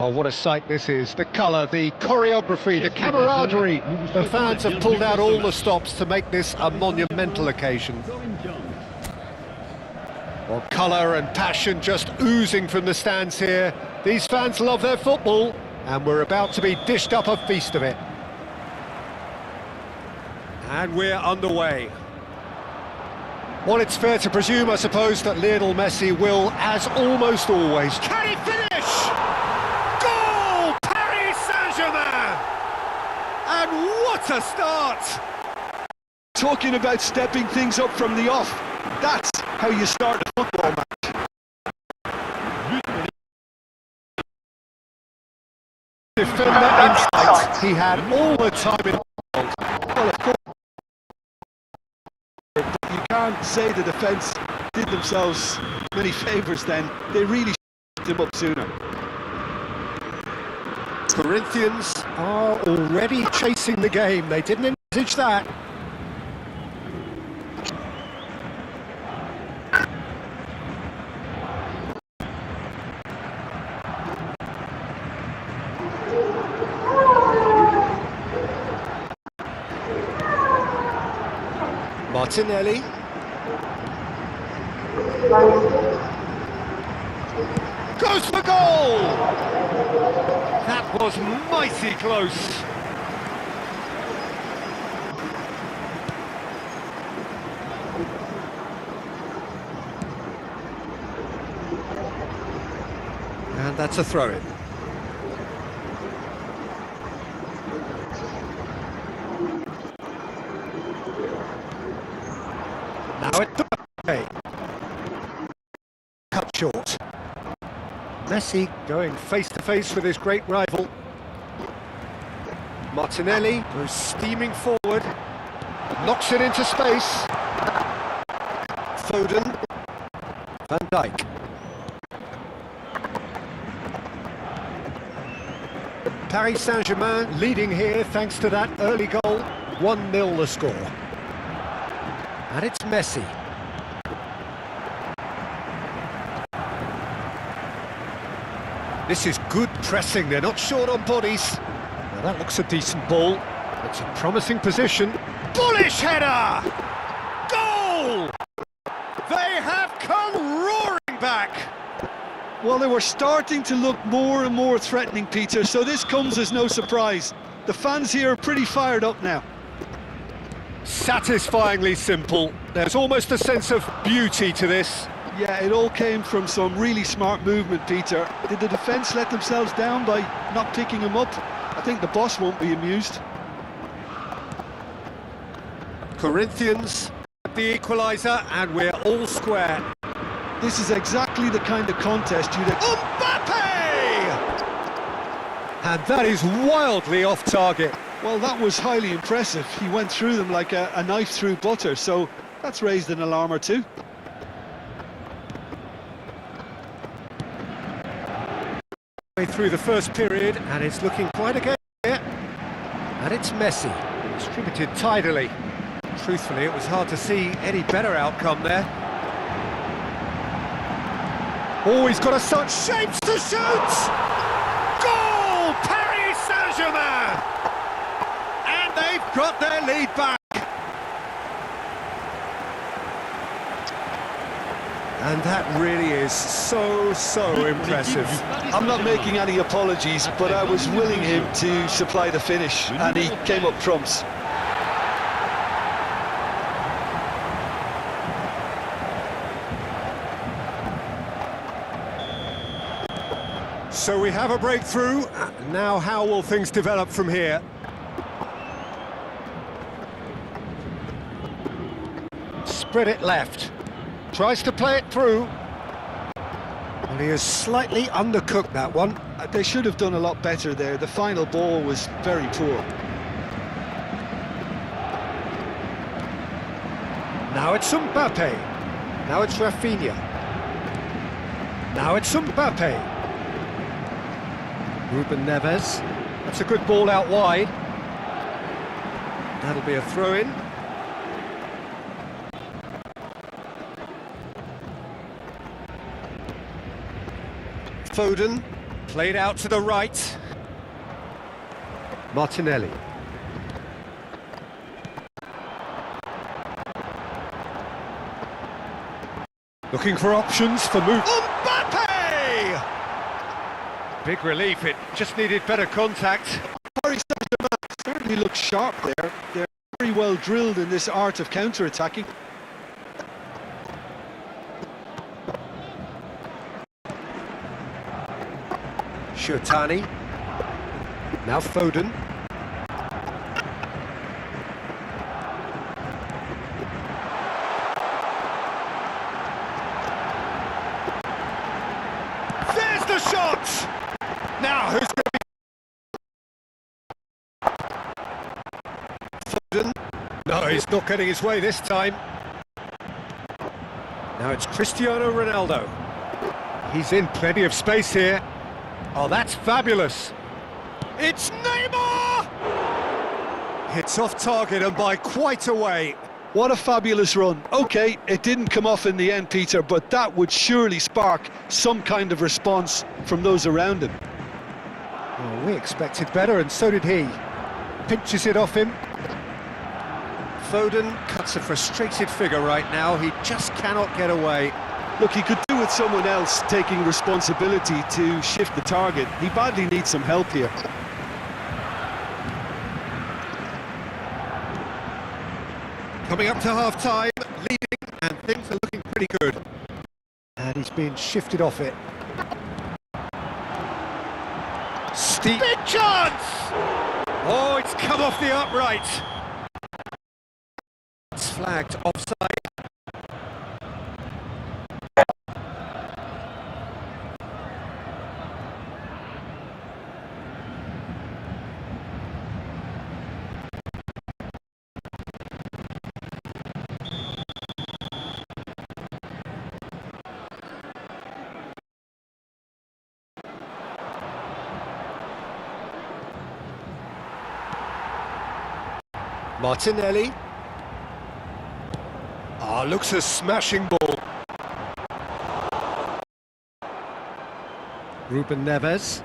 Oh, what a sight this is. The colour, the choreography, the camaraderie. The fans have pulled out all the stops to make this a monumental occasion. Well, colour and passion just oozing from the stands here. These fans love their football, and we're about to be dished up a feast of it. And we're underway. Well, it's fair to presume, I suppose, that Lionel Messi will, as almost always... Can he finish? Goal! Paris Saint-Germain! And what a start! Talking about stepping things up from the off, that's how you start a football match. Defender insight. He had all the time in the world. Well, of course, but you can't say the defence did themselves many favours then. They really should him up sooner. Corinthians are already chasing the game. They didn't envisage that. Martinelli. Goes for goal! That was mighty close. And that's a throw-in. Now it's okay. Cut short. Messi going face-to-face with his great rival. Martinelli goes steaming forward. Knocks it into space. Foden. Van Dijk. Paris Saint-Germain leading here thanks to that early goal. 1-0 the score. And it's Messi. This is good pressing, they're not short on bodies. Now that looks a decent ball. It's a promising position. Bullish header! Goal! They have come roaring back! Well, they were starting to look more and more threatening, Peter, so this comes as no surprise. The fans here are pretty fired up now. Satisfyingly simple. There's almost a sense of beauty to this. Yeah, it all came from some really smart movement, Peter. Did the defence let themselves down by not picking him up? I think the boss won't be amused. Corinthians, the equaliser, and we're all square. This is exactly the kind of contest you'd... Mbappe! And that is wildly off target. Well, that was highly impressive. He went through them like a knife through butter, so that's raised an alarm or two. Through the first period, and it's looking quite a game here. And it's Messi, distributed tidily. Truthfully, it was hard to see any better outcome there. Oh, he's got a such shapes to shoot! Goal! Paris Saint-Germain! And they've got their lead back. And that really is so impressive. I'm not making any apologies, but I was willing him to supply the finish, and he came up trumps. So we have a breakthrough. Now how will things develop from here? Spread it left. Tries to play it through. Well, he has slightly undercooked that one. They should have done a lot better there. The final ball was very poor. Now it's Mbappe. Now it's Rafinha. Now it's Mbappe. Ruben Neves. That's a good ball out wide. That'll be a throw-in. Foden. Played out to the right. Martinelli. Looking for options for move. Mbappe! Big relief, it just needed better contact. Paris Saint-Germain certainly looks sharp there. They're very well drilled in this art of counter-attacking. Shotani. Now Foden. There's the shot! Now who's going to be... Foden? No, he's not getting his way this time. Now it's Cristiano Ronaldo. He's in plenty of space here. Oh, that's fabulous. It's Neymar! Hits off target and by quite a way. What a fabulous run. OK, it didn't come off in the end, Peter, but that would surely spark some kind of response from those around him. Oh, we expected better, and so did he. Pinches it off him. Foden cuts a frustrated figure right now. He just cannot get away. Look, he could do with someone else taking responsibility to shift the target. He badly needs some help here. Coming up to half-time, leading, and things are looking pretty good. And he's being shifted off it. Steep. Big chance! Oh, it's come off the upright. It's flagged offside. Martinelli. Looks a smashing ball. Ruben Neves.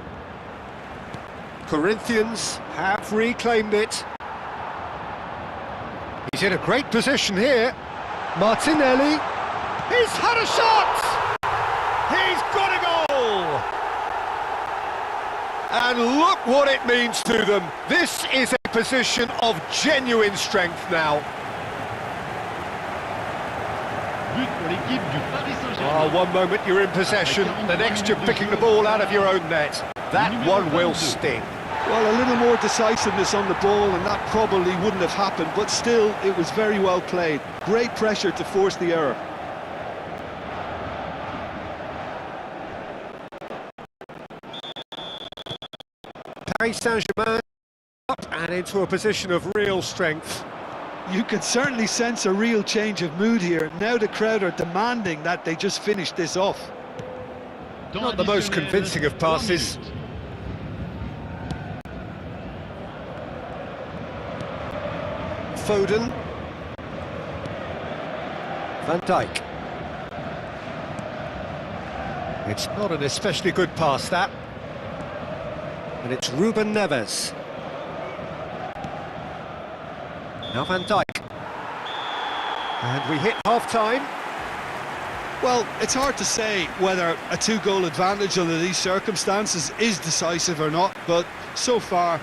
Corinthians have reclaimed it. He's in a great position here. Martinelli. He's had a shot! He's got a goal! And look what it means to them. This is a position of genuine strength now. One moment you're in possession, the next you're picking the ball out of your own net. That one will sting. Well, a little more decisiveness on the ball and that probably wouldn't have happened, but still, it was very well played. Great pressure to force the error. Paris Saint-Germain up and into a position of real strength. You can certainly sense a real change of mood here. Now the crowd are demanding that they just finish this off. Not the most convincing of passes. Foden. Van Dijk. It's not an especially good pass, that. And it's Ruben Neves. Now Van Dijk. And we hit half-time. Well, it's hard to say whether a two-goal advantage under these circumstances is decisive or not, but so far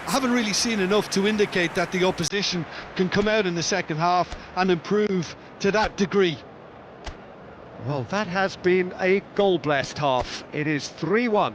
I haven't really seen enough to indicate that the opposition can come out in the second half and improve to that degree. Well, that has been a goal-blessed half. It is 3-1.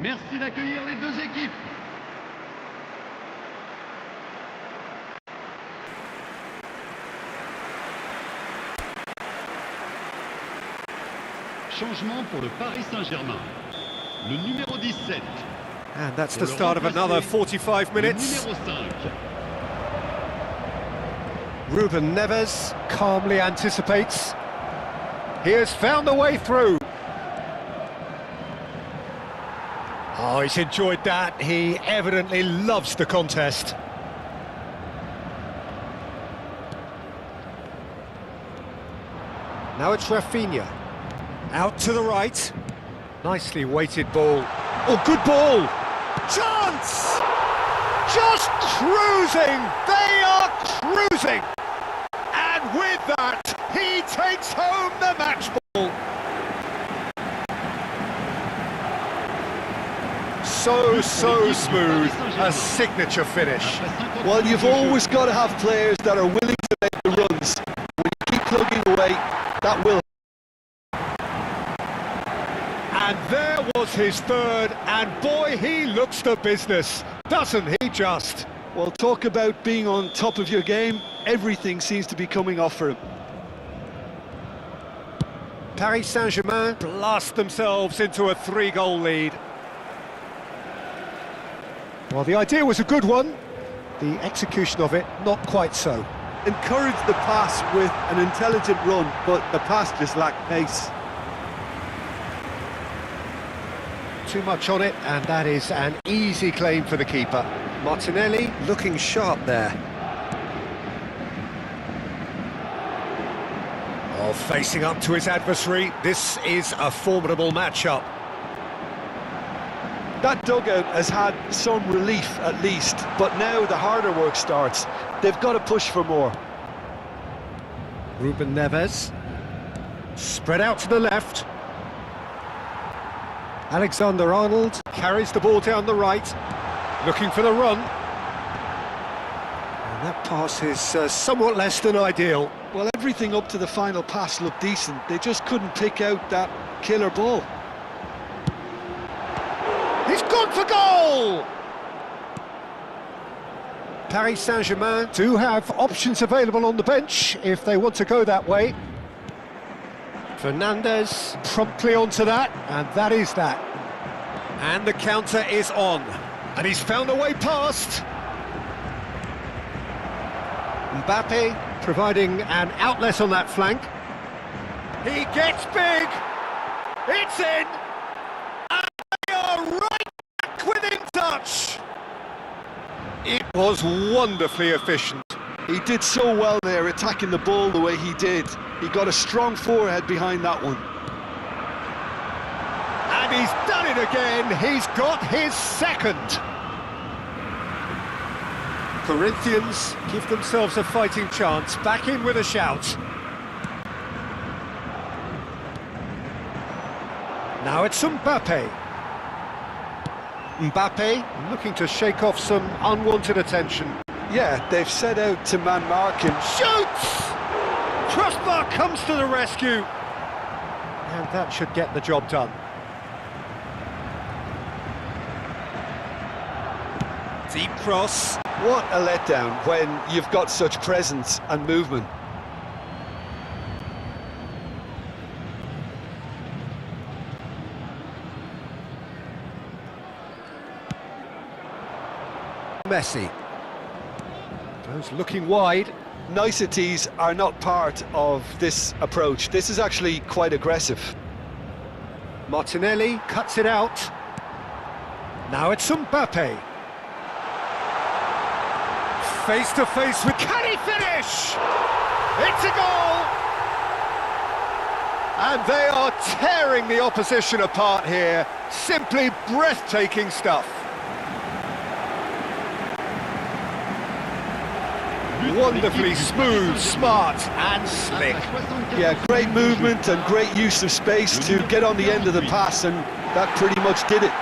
Merci d'accueillir les deux équipes. Changement pour le Paris Saint-Germain. Le numéro 17. And that's the start of another 45 minutes. Le numéro 5. Ruben Neves calmly anticipates. He has found the way through. Oh, he's enjoyed that. He evidently loves the contest. Now it's Rafinha. Out to the right. Nicely weighted ball. Oh, good ball! Chance! Just cruising! They are cruising! And with that, he takes home the match ball. So smooth, a signature finish. Well, you've always got to have players that are willing to make the runs. When you keep plugging away, that will. And there was his third, and boy, he looks the business, doesn't he just? Well, talk about being on top of your game. Everything seems to be coming off for him. Paris Saint-Germain blast themselves into a 3-goal lead. Well, the idea was a good one, the execution of it not quite so. Encourage the pass with an intelligent run, but the pass just lacked pace. Too much on it, and that is an easy claim for the keeper. Martinelli looking sharp there. Oh, facing up to his adversary, this is a formidable matchup. That dugout has had some relief at least, but now the harder work starts. They've got to push for more. Ruben Neves, spread out to the left. Alexander-Arnold carries the ball down the right, looking for the run. And that pass is somewhat less than ideal. Well, everything up to the final pass looked decent. They just couldn't pick out that killer ball. He's gone for goal! Paris Saint-Germain do have options available on the bench if they want to go that way. Fernandes promptly onto that, and that is that. And the counter is on, and he's found a way past. Mbappe providing an outlet on that flank. He gets big, it's in, and they are right back within touch. It was wonderfully efficient. He did so well there, attacking the ball the way he did. He got a strong forehead behind that one. And he's done it again, he's got his second. Corinthians give themselves a fighting chance, back in with a shout. Now it's Mbappe. Mbappe looking to shake off some unwanted attention. Yeah, they've set out to man mark him. Shoots! Crossbar comes to the rescue. And that should get the job done. Deep cross. What a letdown when you've got such presence and movement. Messi. Goes looking wide. Niceties are not part of this approach. This is actually quite aggressive. Martinelli cuts it out. Now it's Mbappe. Face to face with... Can he finish? It's a goal! And they are tearing the opposition apart here. Simply breathtaking stuff. Wonderfully smooth, smart and slick. Yeah, great movement and great use of space to get on the end of the pass, and that pretty much did it.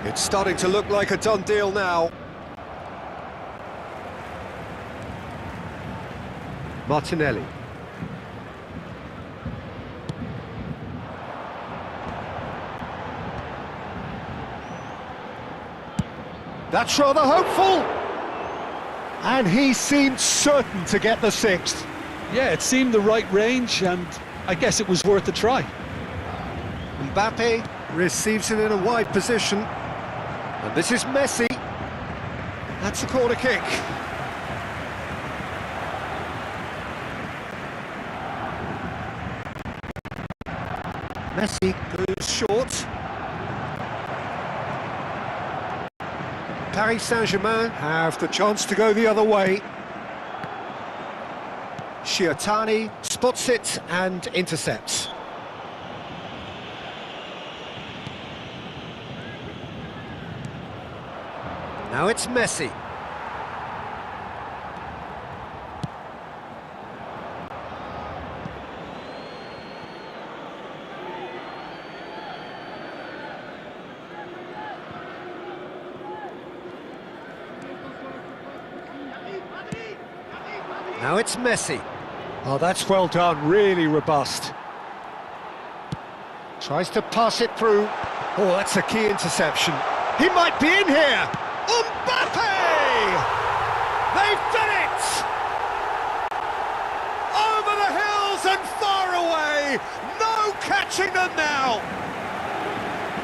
It's starting to look like a done deal now. Martinelli. That's rather hopeful. And he seemed certain to get the sixth. Yeah, it seemed the right range, and I guess it was worth a try. Mbappe receives it in a wide position. And this is Messi. That's a corner kick. Messi goes short. Paris Saint-Germain have the chance to go the other way. Shiatani spots it and intercepts. Now it's Messi. Now it's Messi. Oh, that's well done, really robust. Tries to pass it through. Oh, that's a key interception. He might be in here! Mbappe! They've done it! Over the hills and far away! No catching them now!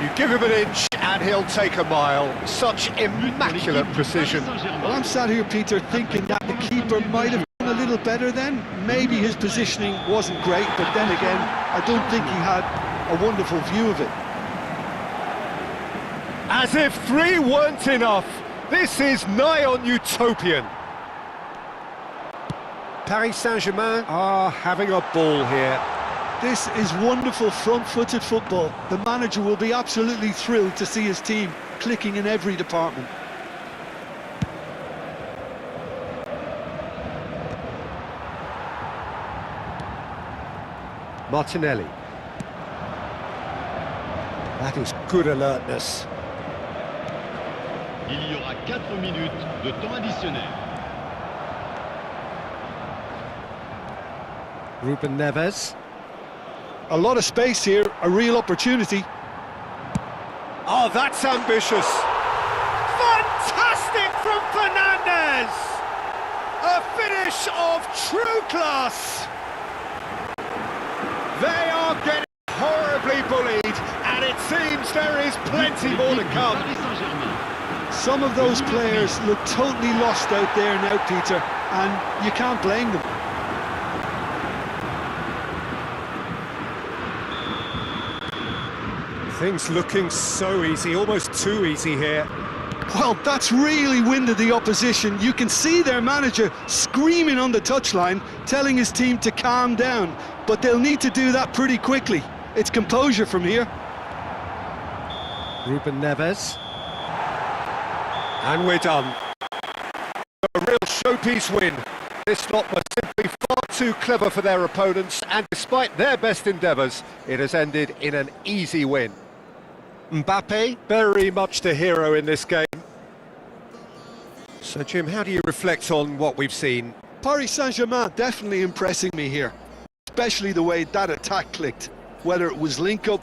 You give him an inch and he'll take a mile. Such immaculate precision. Well, I'm sat here, Peter, thinking that the keeper might have done a little better then. Maybe his positioning wasn't great, but then again, I don't think he had a wonderful view of it. As if 3 weren't enough, this is nigh on utopian. Paris Saint-Germain are having a ball here. This is wonderful front-footed football. The manager will be absolutely thrilled to see his team clicking in every department. Martinelli. That is good alertness. Il y aura 4 minutes de temps additionnel. Ruben Neves. A lot of space here, a real opportunity. Oh, that's ambitious. Fantastic from Fernandes. A finish of true class. They are getting horribly bullied, and it seems there is plenty more to come. Paris Saint-Germain. Some of those players look totally lost out there now, Peter, and you can't blame them. Things looking so easy, almost too easy here. Well, that's really winded the opposition. You can see their manager screaming on the touchline, telling his team to calm down, but they'll need to do that pretty quickly. It's composure from here. Ruben Neves. And we're done. A real showpiece win. This lot were simply far too clever for their opponents, and despite their best endeavours, it has ended in an easy win. Mbappe, very much the hero in this game. So, Jim, how do you reflect on what we've seen? Paris Saint-Germain definitely impressing me here, especially the way that attack clicked. Whether it was link-up